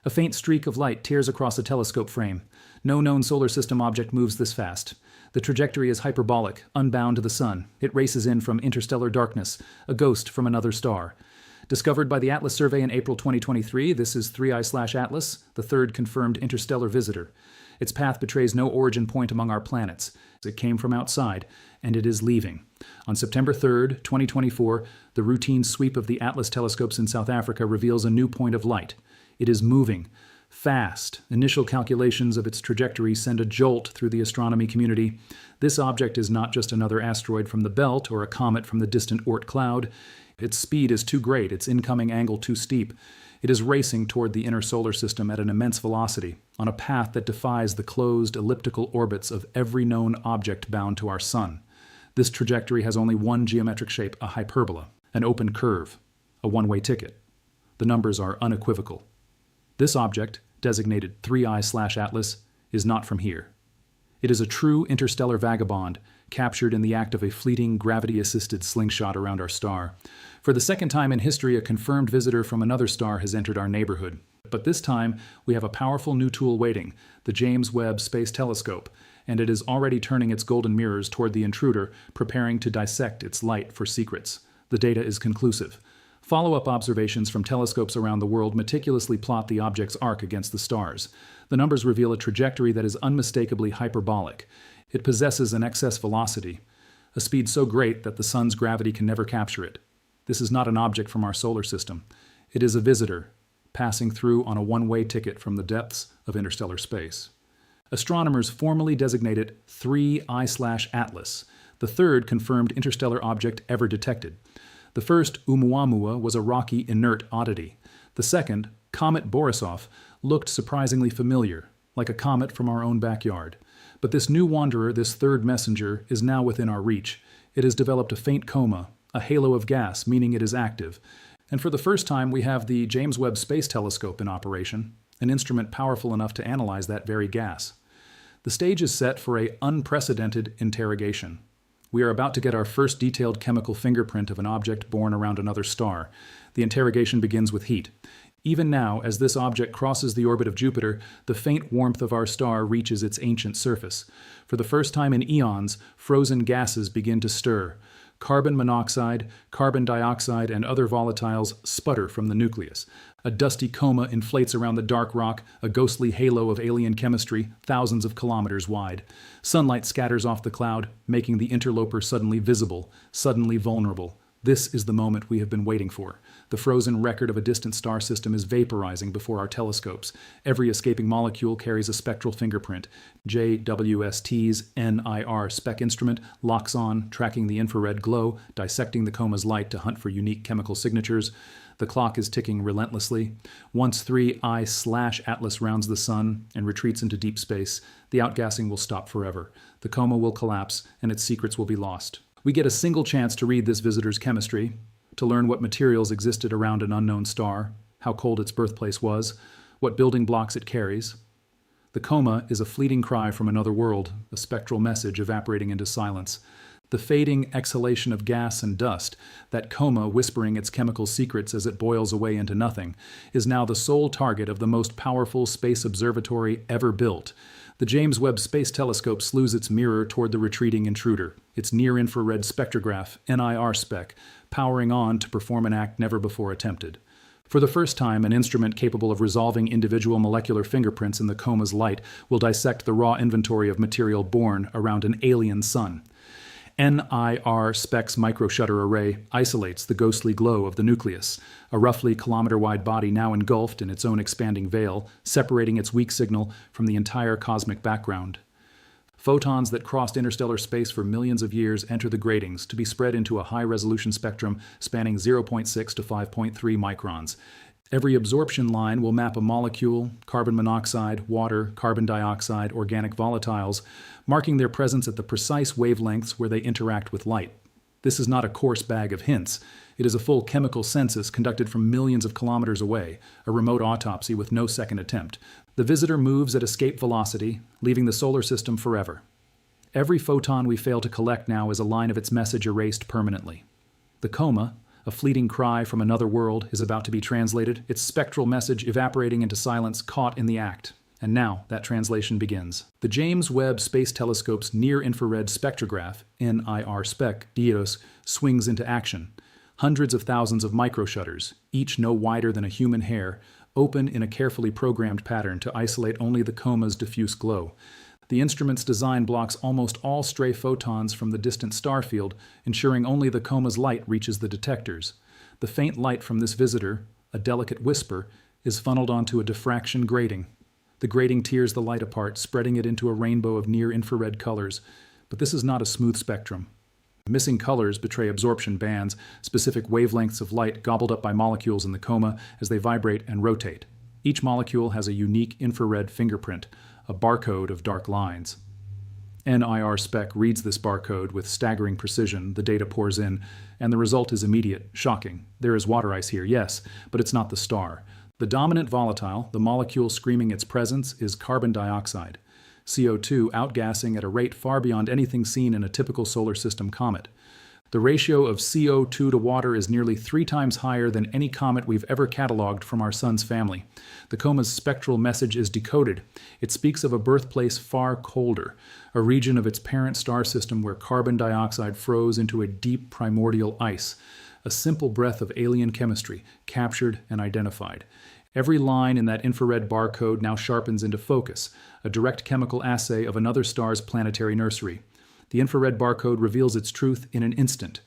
A faint streak of light tears across a telescope frame. No known solar system object moves this fast. The trajectory is hyperbolic, unbound to the sun. It races in from interstellar darkness, a ghost from another star. Discovered by the Atlas survey in April 2023, this is 3I/Atlas, the third confirmed interstellar visitor. Its path betrays no origin point among our planets. It came from outside, and it is leaving. On September 3rd, 2024, the routine sweep of the Atlas telescopes in South Africa reveals a new point of light. It is moving. Fast. Initial calculations of its trajectory send a jolt through the astronomy community. This object is not just another asteroid from the belt or a comet from the distant Oort cloud. Its speed is too great, its incoming angle too steep. It is racing toward the inner solar system at an immense velocity, on a path that defies the closed elliptical orbits of every known object bound to our sun. This trajectory has only one geometric shape, a hyperbola, an open curve, a one-way ticket. The numbers are unequivocal. This object, designated 3I/Atlas, is not from here. It is a true interstellar vagabond, captured in the act of a fleeting gravity-assisted slingshot around our star. For the second time in history, a confirmed visitor from another star has entered our neighborhood. But this time, we have a powerful new tool waiting, the James Webb Space Telescope, and it is already turning its golden mirrors toward the intruder, preparing to dissect its light for secrets. The data is conclusive. Follow-up observations from telescopes around the world meticulously plot the object's arc against the stars. The numbers reveal a trajectory that is unmistakably hyperbolic. It possesses an excess velocity, a speed so great that the sun's gravity can never capture it. This is not an object from our solar system. It is a visitor, passing through on a one-way ticket from the depths of interstellar space. Astronomers formally designate it 3I/Atlas, the third confirmed interstellar object ever detected. The first, Oumuamua, was a rocky, inert oddity. The second, Comet Borisov, looked surprisingly familiar, like a comet from our own backyard. But this new wanderer, this third messenger, is now within our reach. It has developed a faint coma, a halo of gas, meaning it is active. And for the first time, we have the James Webb Space Telescope in operation, an instrument powerful enough to analyze that very gas. The stage is set for an unprecedented interrogation. We are about to get our first detailed chemical fingerprint of an object born around another star. The interrogation begins with heat. Even now, as this object crosses the orbit of Jupiter, the faint warmth of our star reaches its ancient surface. For the first time in eons, frozen gases begin to stir. Carbon monoxide, carbon dioxide, and other volatiles sputter from the nucleus. A dusty coma inflates around the dark rock, a ghostly halo of alien chemistry, thousands of kilometers wide. Sunlight scatters off the cloud, making the interloper suddenly visible, suddenly vulnerable. This is the moment we have been waiting for. The frozen record of a distant star system is vaporizing before our telescopes. Every escaping molecule carries a spectral fingerprint. JWST's NIR spec instrument locks on, tracking the infrared glow, dissecting the coma's light to hunt for unique chemical signatures. The clock is ticking relentlessly. Once 3I/Atlas rounds the sun and retreats into deep space, the outgassing will stop forever. The coma will collapse, and its secrets will be lost. We get a single chance to read this visitor's chemistry, to learn what materials existed around an unknown star, how cold its birthplace was, what building blocks it carries. The coma is a fleeting cry from another world, a spectral message evaporating into silence. The fading exhalation of gas and dust, that coma whispering its chemical secrets as it boils away into nothing, is now the sole target of the most powerful space observatory ever built. The James Webb Space Telescope slews its mirror toward the retreating intruder, its near-infrared spectrograph, NIR spec, powering on to perform an act never before attempted. For the first time, an instrument capable of resolving individual molecular fingerprints in the coma's light will dissect the raw inventory of material born around an alien sun. NIR SPEC's microshutter array isolates the ghostly glow of the nucleus, a roughly kilometer-wide body now engulfed in its own expanding veil, separating its weak signal from the entire cosmic background. Photons that crossed interstellar space for millions of years enter the gratings to be spread into a high-resolution spectrum spanning 0.6 to 5.3 microns. Every absorption line will map a molecule, carbon monoxide, water, carbon dioxide, organic volatiles, marking their presence at the precise wavelengths where they interact with light. This is not a coarse bag of hints. It is a full chemical census conducted from millions of kilometers away, a remote autopsy with no second attempt. The visitor moves at escape velocity, leaving the solar system forever. Every photon we fail to collect now is a line of its message erased permanently. The coma, A fleeting cry from another world is about to be translated, its spectral message evaporating into silence, caught in the act. And now that translation begins. The James Webb Space Telescope's near-infrared spectrograph, NIR-SPEC, DIOS, swings into action. Hundreds of thousands of microshutters, each no wider than a human hair, open in a carefully programmed pattern to isolate only the coma's diffuse glow. The instrument's design blocks almost all stray photons from the distant star field, ensuring only the coma's light reaches the detectors. The faint light from this visitor, a delicate whisper, is funneled onto a diffraction grating. The grating tears the light apart, spreading it into a rainbow of near-infrared colors. But this is not a smooth spectrum. Missing colors betray absorption bands, specific wavelengths of light gobbled up by molecules in the coma as they vibrate and rotate. Each molecule has a unique infrared fingerprint, a barcode of dark lines. NIR-SPEC reads this barcode with staggering precision. The data pours in, and the result is immediate, shocking. There is water ice here, yes, but it's not the star. The dominant volatile, the molecule screaming its presence, is carbon dioxide, CO2 outgassing at a rate far beyond anything seen in a typical solar system comet. The ratio of CO2 to water is nearly 3 times higher than any comet we've ever cataloged from our Sun's family. The coma's spectral message is decoded. It speaks of a birthplace far colder, a region of its parent star system where carbon dioxide froze into a deep primordial ice, a simple breath of alien chemistry, captured and identified. Every line in that infrared barcode now sharpens into focus, a direct chemical assay of another star's planetary nursery. The infrared barcode reveals its truth in an instant.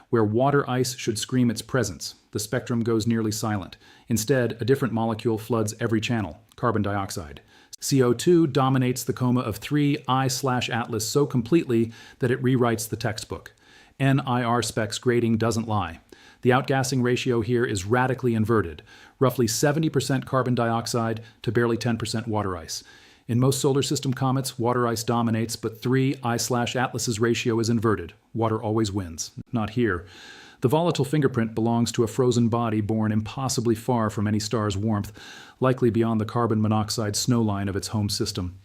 Where water ice should scream its presence, the spectrum goes nearly silent. Instead, a different molecule floods every channel, carbon dioxide. CO2 dominates the coma of 3I/Atlas so completely that it rewrites the textbook. NIR-SPEC's grading doesn't lie. The outgassing ratio here is radically inverted, roughly 70% carbon dioxide to barely 10% water ice. In most solar system comets, water ice dominates, but 3I/Atlas's ratio is inverted. Water always wins. Not here. The volatile fingerprint belongs to a frozen body born impossibly far from any star's warmth, likely beyond the carbon monoxide snowline of its home system.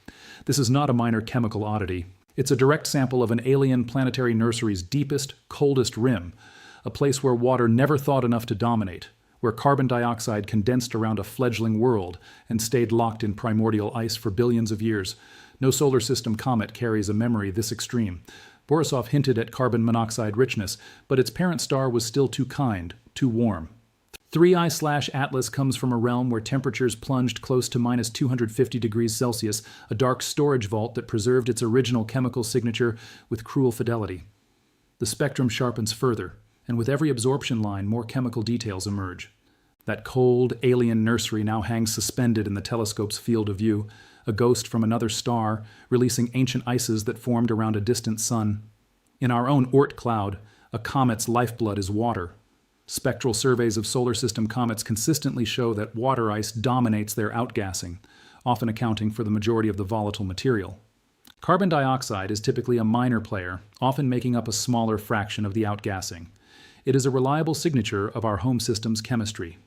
This is not a minor chemical oddity. It's a direct sample of an alien planetary nursery's deepest, coldest rim, a place where water never thought enough to dominate, where carbon dioxide condensed around a fledgling world and stayed locked in primordial ice for billions of years. No solar system comet carries a memory this extreme. Borisov hinted at carbon monoxide richness, but its parent star was still too kind, too warm. 3I/Atlas comes from a realm where temperatures plunged close to minus 250 degrees Celsius, a dark storage vault that preserved its original chemical signature with cruel fidelity. The spectrum sharpens further, and with every absorption line, more chemical details emerge. That cold, alien nursery now hangs suspended in the telescope's field of view, a ghost from another star, releasing ancient ices that formed around a distant sun. In our own Oort cloud, a comet's lifeblood is water. Spectral surveys of solar system comets consistently show that water ice dominates their outgassing, often accounting for the majority of the volatile material. Carbon dioxide is typically a minor player, often making up a smaller fraction of the outgassing. It is a reliable signature of our home system's chemistry.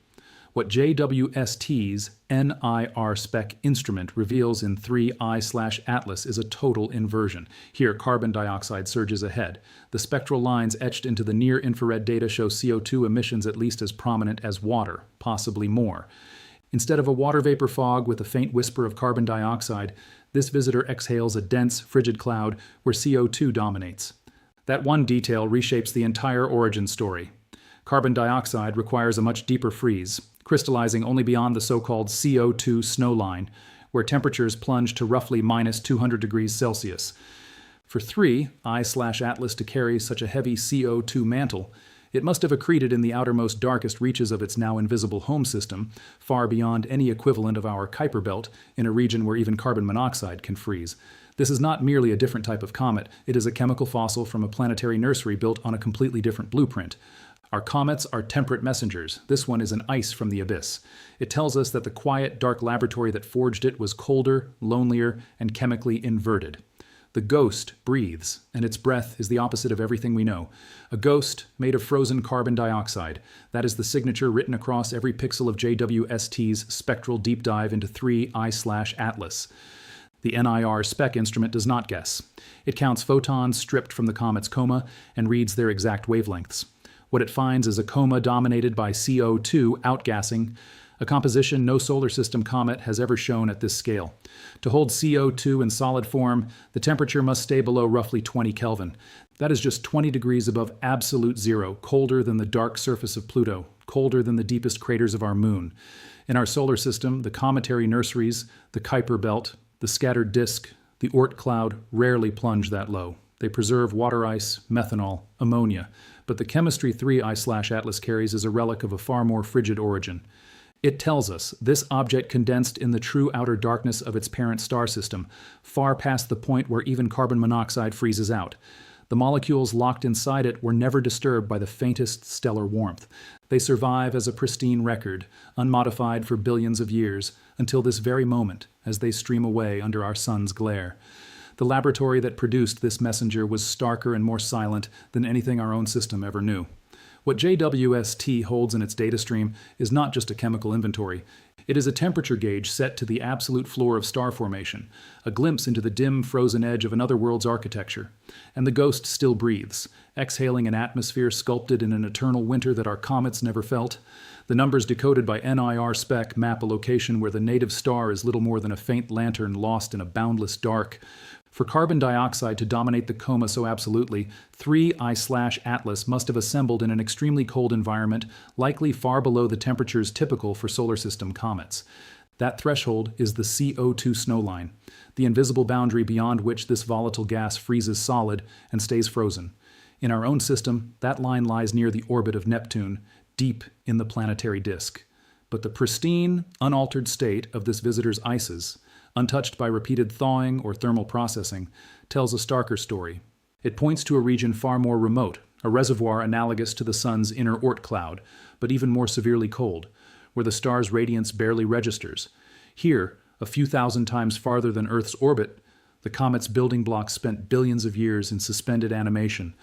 What JWST's NIR-SPEC instrument reveals in 3I/Atlas is a total inversion. Here, carbon dioxide surges ahead. The spectral lines etched into the near-infrared data show CO2 emissions at least as prominent as water, possibly more. Instead of a water vapor fog with a faint whisper of carbon dioxide, this visitor exhales a dense, frigid cloud where CO2 dominates. That one detail reshapes the entire origin story. Carbon dioxide requires a much deeper freeze, crystallizing only beyond the so-called CO2 snowline, where temperatures plunge to roughly minus 200 degrees Celsius. For 3I/Atlas to carry such a heavy CO2 mantle, it must have accreted in the outermost darkest reaches of its now invisible home system, far beyond any equivalent of our Kuiper belt, in a region where even carbon monoxide can freeze. This is not merely a different type of comet, it is a chemical fossil from a planetary nursery built on a completely different blueprint. Our comets are temperate messengers. This one is an ice from the abyss. It tells us that the quiet, dark laboratory that forged it was colder, lonelier, and chemically inverted. The ghost breathes, and its breath is the opposite of everything we know. A ghost made of frozen carbon dioxide. That is the signature written across every pixel of JWST's spectral deep dive into 3I/Atlas. The NIR-SPEC instrument does not guess. It counts photons stripped from the comet's coma and reads their exact wavelengths. What it finds is a coma dominated by CO2 outgassing, a composition no solar system comet has ever shown at this scale. To hold CO2 in solid form, the temperature must stay below roughly 20 Kelvin. That is just 20 degrees above absolute zero, colder than the dark surface of Pluto, colder than the deepest craters of our moon. In our solar system, the cometary nurseries, the Kuiper belt, the scattered disk, the Oort cloud rarely plunge that low. They preserve water ice, methanol, ammonia, but the chemistry 3I/ATLAS carries is a relic of a far more frigid origin. It tells us this object condensed in the true outer darkness of its parent star system, far past the point where even carbon monoxide freezes out. The molecules locked inside it were never disturbed by the faintest stellar warmth. They survive as a pristine record, unmodified for billions of years, until this very moment, as they stream away under our sun's glare. The laboratory that produced this messenger was starker and more silent than anything our own system ever knew. What JWST holds in its data stream is not just a chemical inventory. It is a temperature gauge set to the absolute floor of star formation, a glimpse into the dim, frozen edge of another world's architecture. And the ghost still breathes, exhaling an atmosphere sculpted in an eternal winter that our comets never felt. The numbers decoded by NIR spec map a location where the native star is little more than a faint lantern lost in a boundless dark. For carbon dioxide to dominate the coma so absolutely, 3I/ATLAS must have assembled in an extremely cold environment, likely far below the temperatures typical for solar system comets. That threshold is the CO2 snowline, the invisible boundary beyond which this volatile gas freezes solid and stays frozen. In our own system, that line lies near the orbit of Neptune, deep in the planetary disk. But the pristine, unaltered state of this visitor's ices, untouched by repeated thawing or thermal processing, tells a starker story. It points to a region far more remote, a reservoir analogous to the sun's inner Oort cloud, but even more severely cold, where the star's radiance barely registers. Here, a few thousand times farther than Earth's orbit, the comet's building blocks spent billions of years in suspended animation.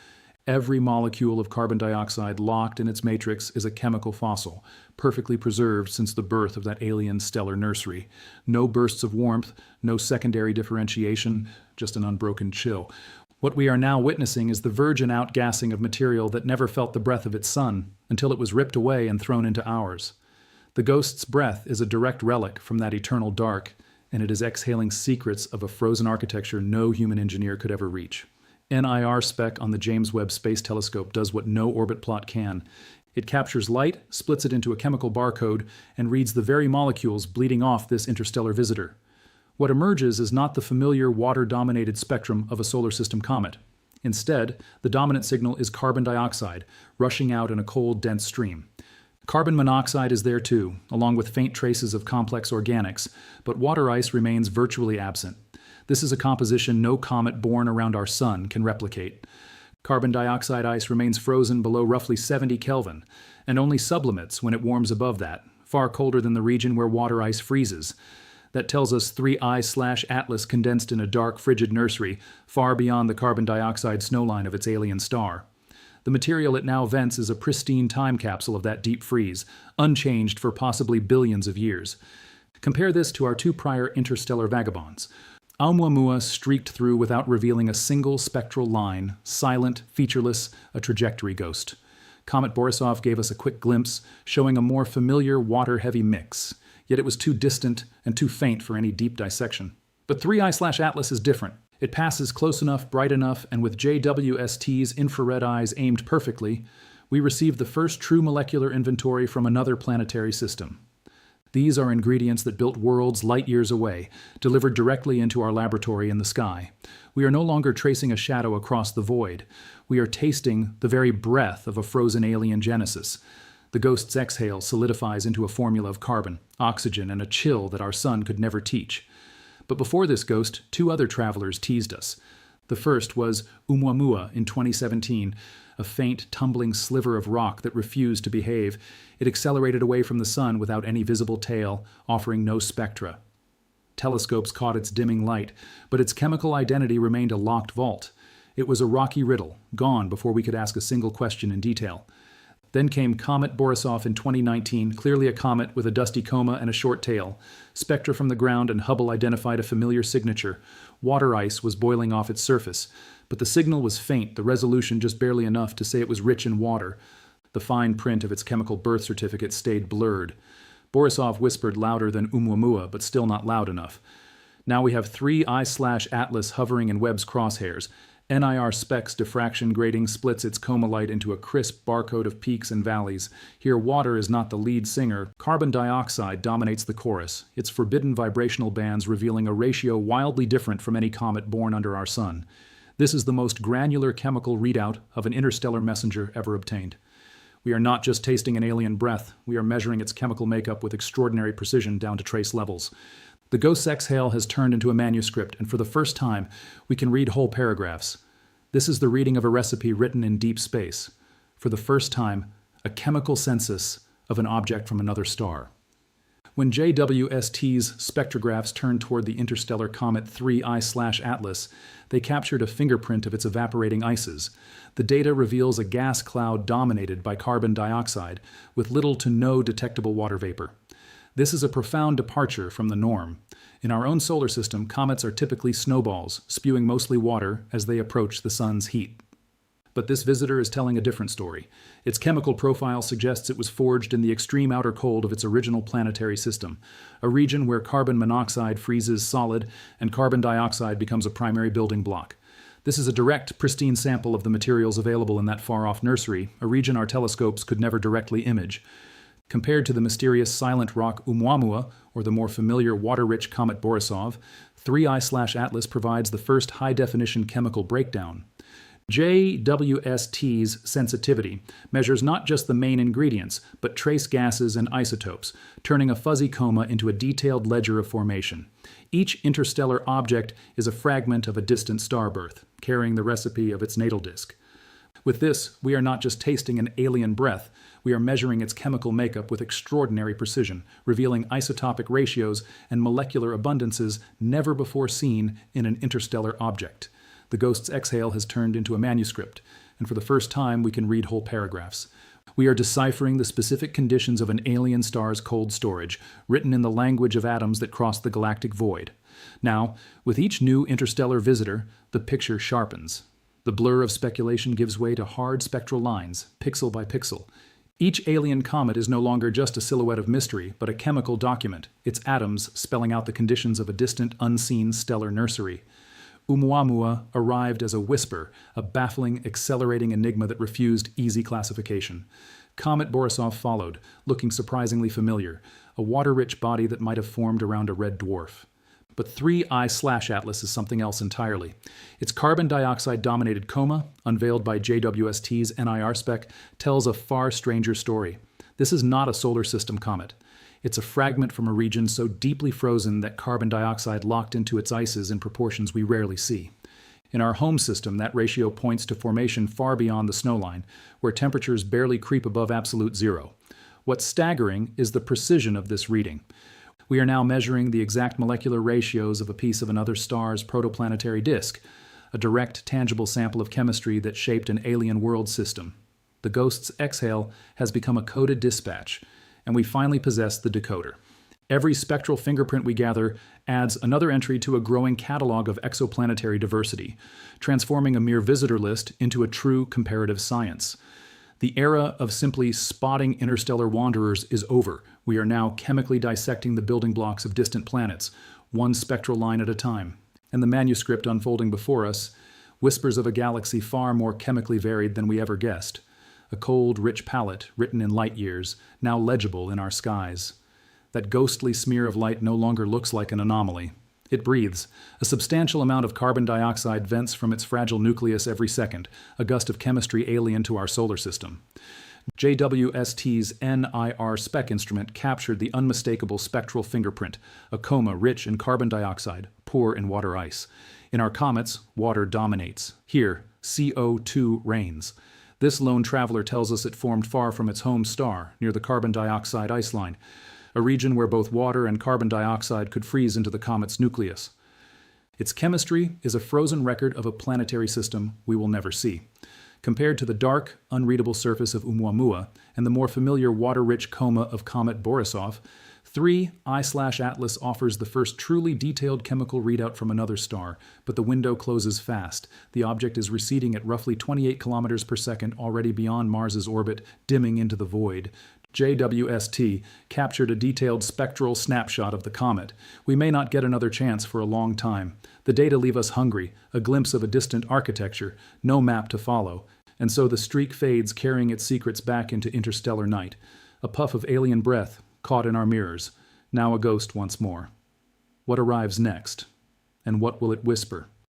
Every molecule of carbon dioxide locked in its matrix is a chemical fossil, perfectly preserved since the birth of that alien stellar nursery. No bursts of warmth, no secondary differentiation, just an unbroken chill. What we are now witnessing is the virgin outgassing of material that never felt the breath of its sun, until it was ripped away and thrown into ours. The ghost's breath is a direct relic from that eternal dark, and it is exhaling secrets of a frozen architecture no human engineer could ever reach. NIR spec on the James Webb Space Telescope does what no orbit plot can. It captures light, splits it into a chemical barcode, and reads the very molecules bleeding off this interstellar visitor. What emerges is not the familiar water-dominated spectrum of a solar system comet. Instead, the dominant signal is carbon dioxide, rushing out in a cold, dense stream. Carbon monoxide is there too, along with faint traces of complex organics, but water ice remains virtually absent. This is a composition no comet born around our sun can replicate. Carbon dioxide ice remains frozen below roughly 70 Kelvin, and only sublimates when it warms above that, far colder than the region where water ice freezes. That tells us 3I/ATLAS condensed in a dark, frigid nursery, far beyond the carbon dioxide snowline of its alien star. The material it now vents is a pristine time capsule of that deep freeze, unchanged for possibly billions of years. Compare this to our two prior interstellar vagabonds. Oumuamua streaked through without revealing a single spectral line, silent, featureless, a trajectory ghost. Comet Borisov gave us a quick glimpse, showing a more familiar water-heavy mix, yet it was too distant and too faint for any deep dissection. But 3I/ATLAS is different. It passes close enough, bright enough, and with JWST's infrared eyes aimed perfectly, we received the first true molecular inventory from another planetary system. These are ingredients that built worlds light years away, delivered directly into our laboratory in the sky. We are no longer tracing a shadow across the void. We are tasting the very breath of a frozen alien genesis. The ghost's exhale solidifies into a formula of carbon, oxygen, and a chill that our sun could never teach. But before this ghost, two other travelers teased us. The first was Oumuamua in 2017, a faint, tumbling sliver of rock that refused to behave. It accelerated away from the sun without any visible tail, offering no spectra. Telescopes caught its dimming light, but its chemical identity remained a locked vault. It was a rocky riddle, gone before we could ask a single question in detail. Then came Comet Borisov in 2019, clearly a comet with a dusty coma and a short tail. Spectra from the ground and Hubble identified a familiar signature. Water ice was boiling off its surface, but the signal was faint, the resolution just barely enough to say it was rich in water. The fine print of its chemical birth certificate stayed blurred. Borisov whispered louder than Oumuamua, but still not loud enough. Now we have 3I/Atlas hovering in Webb's crosshairs. NIR Spec's diffraction grating splits its coma light into a crisp barcode of peaks and valleys. Here water is not the lead singer. Carbon dioxide dominates the chorus, its forbidden vibrational bands revealing a ratio wildly different from any comet born under our sun. This is the most granular chemical readout of an interstellar messenger ever obtained. We are not just tasting an alien breath, we are measuring its chemical makeup with extraordinary precision down to trace levels. The ghost's exhale has turned into a manuscript, and for the first time, we can read whole paragraphs. This is the reading of a recipe written in deep space. For the first time, a chemical census of an object from another star. When JWST's spectrographs turned toward the interstellar comet 3I/Atlas, they captured a fingerprint of its evaporating ices. The data reveals a gas cloud dominated by carbon dioxide, with little to no detectable water vapor. This is a profound departure from the norm. In our own solar system, comets are typically snowballs, spewing mostly water as they approach the sun's heat. But this visitor is telling a different story. Its chemical profile suggests it was forged in the extreme outer cold of its original planetary system, a region where carbon monoxide freezes solid and carbon dioxide becomes a primary building block. This is a direct, pristine sample of the materials available in that far-off nursery, a region our telescopes could never directly image. Compared to the mysterious silent rock Oumuamua, or the more familiar water-rich comet Borisov, 3I/Atlas provides the first high-definition chemical breakdown. JWST's sensitivity measures not just the main ingredients, but trace gases and isotopes, turning a fuzzy coma into a detailed ledger of formation. Each interstellar object is a fragment of a distant star birth, carrying the recipe of its natal disk. With this, we are not just tasting an alien breath, we are measuring its chemical makeup with extraordinary precision, revealing isotopic ratios and molecular abundances never before seen in an interstellar object. The ghost's exhale has turned into a manuscript, and for the first time we can read whole paragraphs. We are deciphering the specific conditions of an alien star's cold storage, written in the language of atoms that cross the galactic void. Now, with each new interstellar visitor, the picture sharpens. The blur of speculation gives way to hard spectral lines, pixel by pixel. Each alien comet is no longer just a silhouette of mystery, but a chemical document, its atoms spelling out the conditions of a distant, unseen stellar nursery. Oumuamua arrived as a whisper, a baffling, accelerating enigma that refused easy classification. Comet Borisov followed, looking surprisingly familiar, a water-rich body that might have formed around a red dwarf. But 3I/Atlas is something else entirely. Its carbon dioxide-dominated coma, unveiled by JWST's NIR spec, tells a far stranger story. This is not a solar system comet. It's a fragment from a region so deeply frozen that carbon dioxide locked into its ices in proportions we rarely see. In our home system, that ratio points to formation far beyond the snowline, where temperatures barely creep above absolute zero. What's staggering is the precision of this reading. We are now measuring the exact molecular ratios of a piece of another star's protoplanetary disk, a direct, tangible sample of chemistry that shaped an alien world system. The ghost's exhale has become a coded dispatch, and we finally possess the decoder. Every spectral fingerprint we gather adds another entry to a growing catalog of exoplanetary diversity, transforming a mere visitor list into a true comparative science. The era of simply spotting interstellar wanderers is over. We are now chemically dissecting the building blocks of distant planets, one spectral line at a time. And the manuscript unfolding before us whispers of a galaxy far more chemically varied than we ever guessed. A cold, rich palette, written in light years, now legible in our skies. That ghostly smear of light no longer looks like an anomaly. It breathes. A substantial amount of carbon dioxide vents from its fragile nucleus every second, a gust of chemistry alien to our solar system. JWST's NIR spec instrument captured the unmistakable spectral fingerprint, a coma rich in carbon dioxide, poor in water ice. In our comets, water dominates. Here, CO2 reigns. This lone traveler tells us it formed far from its home star, near the carbon dioxide ice line, a region where both water and carbon dioxide could freeze into the comet's nucleus. Its chemistry is a frozen record of a planetary system we will never see. Compared to the dark, unreadable surface of Oumuamua and the more familiar water-rich coma of comet Borisov, 3I/Atlas offers the first truly detailed chemical readout from another star, but the window closes fast. The object is receding at roughly 28 kilometers per second, already beyond Mars's orbit, dimming into the void. JWST captured a detailed spectral snapshot of the comet. We may not get another chance for a long time. The data leave us hungry, a glimpse of a distant architecture, no map to follow. And so the streak fades, carrying its secrets back into interstellar night. A puff of alien breath, caught in our mirrors, now a ghost once more. What arrives next? And what will it whisper?